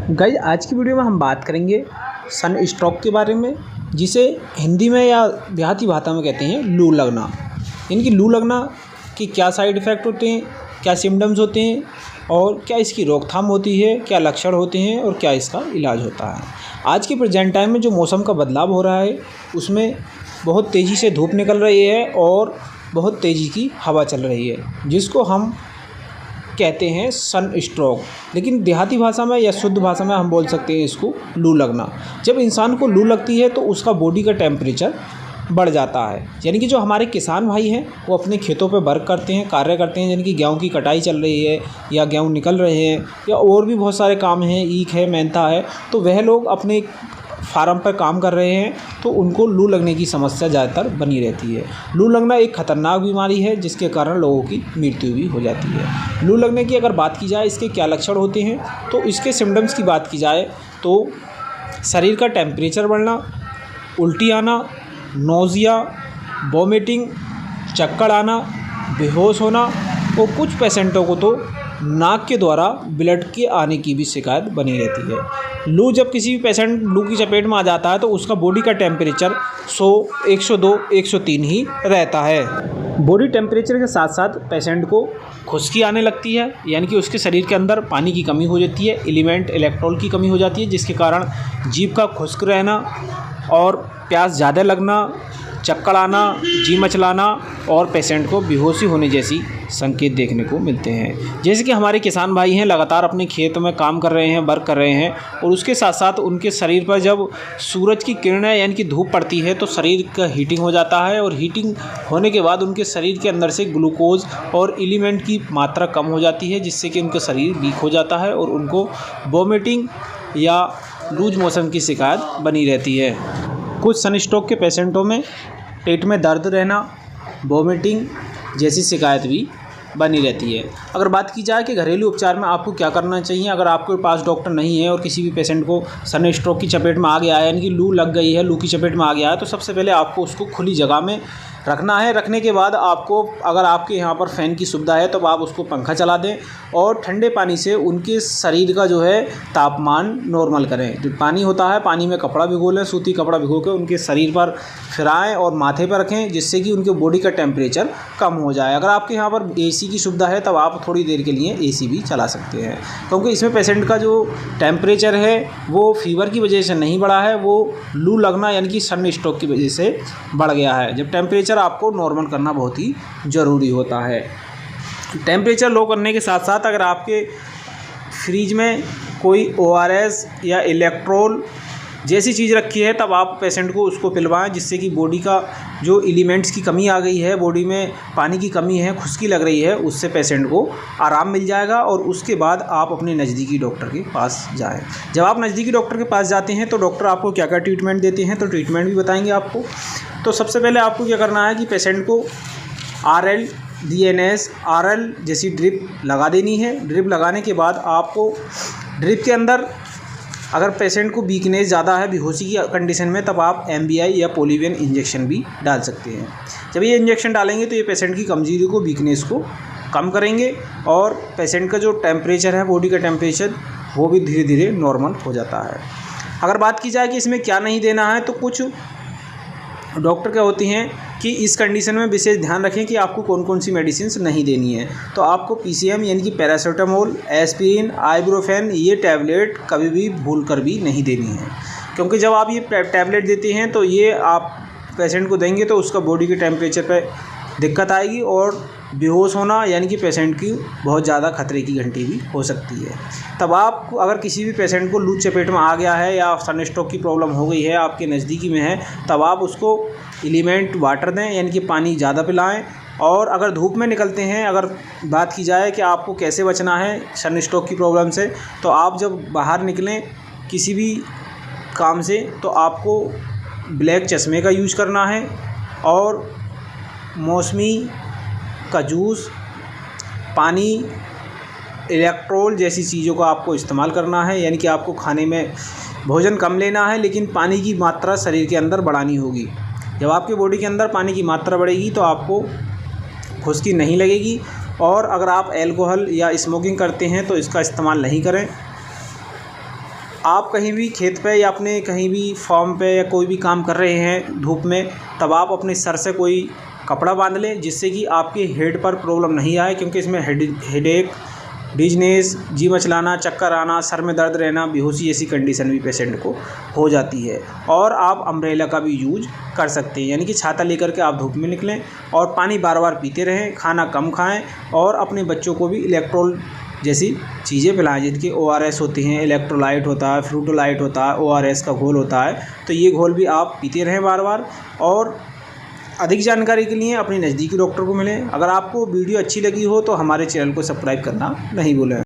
Guys आज की video में हम बात करेंगे सन स्ट्रोक के बारे में, जिसे हिंदी में या देहाती भाषा में कहते हैं लू लगना। यानी कि लू लगना के क्या साइड इफ़ेक्ट होते हैं, क्या सिम्टम्स होते हैं और क्या इसकी रोकथाम होती है, क्या लक्षण होते हैं और क्या इसका इलाज होता है। आज के प्रेजेंट टाइम में जो मौसम का बदलाव हो रहा है उसमें बहुत तेज़ी से धूप निकल रही है और बहुत तेज़ी की हवा चल रही है, जिसको हम कहते हैं सन स्ट्रोक। लेकिन देहाती भाषा में या शुद्ध भाषा में हम बोल सकते हैं इसको लू लगना। जब इंसान को लू लगती है तो उसका बॉडी का टेम्परेचर बढ़ जाता है। यानी कि जो हमारे किसान भाई हैं वो अपने खेतों पे वर्क करते हैं, कार्य करते हैं, यानी कि गेहूँ की कटाई चल रही है या गेहूँ निकल रहे हैं या और भी बहुत सारे काम हैं, ईख है, मेहनता है, तो वह लोग अपने फार्म पर काम कर रहे हैं तो उनको लू लगने की समस्या ज़्यादातर बनी रहती है। लू लगना एक खतरनाक बीमारी है जिसके कारण लोगों की मृत्यु भी हो जाती है। लू लगने की अगर बात की जाए इसके क्या लक्षण होते हैं, तो इसके सिम्टम्स की बात की जाए तो शरीर का टेम्परेचर बढ़ना, उल्टी आना, नोज़िया, वॉमिटिंग, चक्कर आना, बेहोश होना और कुछ पेशेंटों को तो नाक के द्वारा ब्लड के आने की भी शिकायत बनी रहती है। लू जब किसी भी पेशेंट लू की चपेट में आ जाता है तो उसका बॉडी का टेम्परेचर 100, 102, 103 ही रहता है। बॉडी टेम्परेचर के साथ साथ पेशेंट को खुश्की आने लगती है, यानी कि उसके शरीर के अंदर पानी की कमी हो जाती है, एलिमेंट इलेक्ट्रॉल की कमी हो जाती है, जिसके कारण जीभ का खुश्क रहना और प्यास ज़्यादा लगना, चक्कर आना, जी मचलाना और पेशेंट को बेहोशी होने जैसी संकेत देखने को मिलते हैं। जैसे कि हमारे किसान भाई हैं लगातार अपने खेत में काम कर रहे हैं, वर्क कर रहे हैं और उसके साथ साथ उनके शरीर पर जब सूरज की किरणें यानी कि धूप पड़ती है तो शरीर का हीटिंग हो जाता है और हीटिंग होने के बाद उनके शरीर के अंदर से ग्लूकोज और एलिमेंट की मात्रा कम हो जाती है, जिससे कि उनका शरीर वीक हो जाता है और उनको वॉमिटिंग या लूज मोशन की शिकायत बनी रहती है। कुछ सन स्ट्रोक के पेशेंटों में पेट में दर्द रहना, वॉमिटिंग जैसी शिकायत भी बनी रहती है। अगर बात की जाए कि घरेलू उपचार में आपको क्या करना चाहिए, अगर आपके पास डॉक्टर नहीं है और किसी भी पेशेंट को सन स्ट्रोक की चपेट में आ गया है, यानी कि लू लग गई है, लू की चपेट में आ गया है, तो सबसे पहले आपको उसको खुली जगह में रखना है। रखने के बाद आपको, अगर आपके यहाँ पर फ़ैन की सुविधा है तो आप उसको पंखा चला दें और ठंडे पानी से उनके शरीर का जो है तापमान नॉर्मल करें। जो पानी होता है पानी में कपड़ा भिगो लें, सूती कपड़ा भिगो के उनके शरीर पर फिराएं और माथे पर रखें, जिससे कि उनके बॉडी का टेम्परेचर कम हो जाए। अगर आपके यहाँ पर एसी की सुविधा है तब आप थोड़ी देर के लिए एसी भी चला सकते हैं, क्योंकि इसमें पेशेंट का जो टेम्परेचर है वो फीवर की वजह से नहीं बढ़ा है, वो लू लगना यानी कि सन स्ट्रोक की वजह से बढ़ गया है। जब टेम्परेचर आपको नॉर्मल करना बहुत ही ज़रूरी होता है। टेम्परेचर लो करने के साथ साथ अगर आपके फ्रिज में कोई ORS या इलेक्ट्रोल जैसी चीज़ रखी है तब आप पेशेंट को उसको पिलवाएं, जिससे कि बॉडी का जो एलिमेंट्स की कमी आ गई है, बॉडी में पानी की कमी है, खुश्की लग रही है, उससे पेशेंट को आराम मिल जाएगा और उसके बाद आप अपने नज़दीकी डॉक्टर के पास जाएं। जब आप नज़दीकी डॉक्टर के पास जाते हैं तो डॉक्टर आपको क्या क्या ट्रीटमेंट देते हैं, तो ट्रीटमेंट भी बताएंगे आपको। तो सबसे पहले आपको क्या करना है कि पेशेंट को RL, DNS, RL जैसी ड्रिप लगा देनी है। ड्रिप लगाने के बाद आपको ड्रिप के अंदर अगर पेशेंट को वीकनेस ज़्यादा है, बेहोशी की कंडीशन में, तब आप MBI या पोलिवियन इंजेक्शन भी डाल सकते हैं। जब ये इंजेक्शन डालेंगे तो ये पेशेंट की कमजोरी को, वीकनेस को कम करेंगे और पेशेंट का जो टेम्परेचर है, बॉडी का टेम्परेचर, वो भी धीरे धीरे नॉर्मल हो जाता है। अगर बात की जाए कि इसमें क्या नहीं देना है, तो कुछ डॉक्टर क्या होती हैं कि इस कंडीशन में विशेष ध्यान रखें कि आपको कौन कौन सी मेडिसिन्स नहीं देनी है। तो आपको PCM यानी कि पैरासीटामोल, एस्पिरिन, आइब्रोफेन, ये टैबलेट कभी भी भूल कर भी नहीं देनी है, क्योंकि जब आप ये टैबलेट देते हैं तो ये आप पेशेंट को देंगे तो उसका बॉडी के टेम्परेचर पे दिक्कत आएगी और बेहोश होना यानी कि पेशेंट की बहुत ज़्यादा खतरे की घंटी भी हो सकती है। तब आप अगर किसी भी पेशेंट को लू चपेट में आ गया है या सन स्ट्रोक की प्रॉब्लम हो गई है, आपके नज़दीकी में है, तब आप उसको एलिमेंट वाटर दें, यानी कि पानी ज़्यादा पिलाएं। और अगर धूप में निकलते हैं, अगर बात की जाए कि आपको कैसे बचना है सन स्ट्रोक की प्रॉब्लम से, तो आप जब बाहर निकलें किसी भी काम से तो आपको ब्लैक चश्मे का यूज़ करना है और मौसमी का जूस, पानी, इलेक्ट्रोल जैसी चीज़ों का आपको इस्तेमाल करना है। यानी कि आपको खाने में भोजन कम लेना है लेकिन पानी की मात्रा शरीर के अंदर बढ़ानी होगी। जब आपके बॉडी के अंदर पानी की मात्रा बढ़ेगी तो आपको खुश्की नहीं लगेगी। और अगर आप अल्कोहल या स्मोकिंग करते हैं तो इसका इस्तेमाल नहीं करें। आप कहीं भी खेत पे या अपने कहीं भी फार्म पे या कोई भी काम कर रहे हैं धूप में, तब आप अपने सर से कोई कपड़ा बांध लें जिससे कि आपके हेड पर प्रॉब्लम नहीं आए, क्योंकि इसमें हेडेक, डिजनेस, जी मचलाना, चक्कर आना, सर में दर्द रहना, बेहोशी जैसी कंडीशन भी पेशेंट को हो जाती है। और आप अम्ब्रेला का भी यूज कर सकते हैं, यानी कि छाता लेकर के आप धूप में निकलें और पानी बार बार पीते रहें, खाना कम खाएं और अपने बच्चों को भी इलेक्ट्रोल जैसी चीज़ें पिलाएं, जिनके ORS होती हैं, इलेक्ट्रोलाइट होता है, फ्रूटोलाइट होता है, ORS का घोल होता है, तो ये घोल भी आप पीते रहें बार बार। और अधिक जानकारी के लिए अपने नज़दीकी डॉक्टर को मिलें। अगर आपको वीडियो अच्छी लगी हो तो हमारे चैनल को सब्सक्राइब करना नहीं भूलें।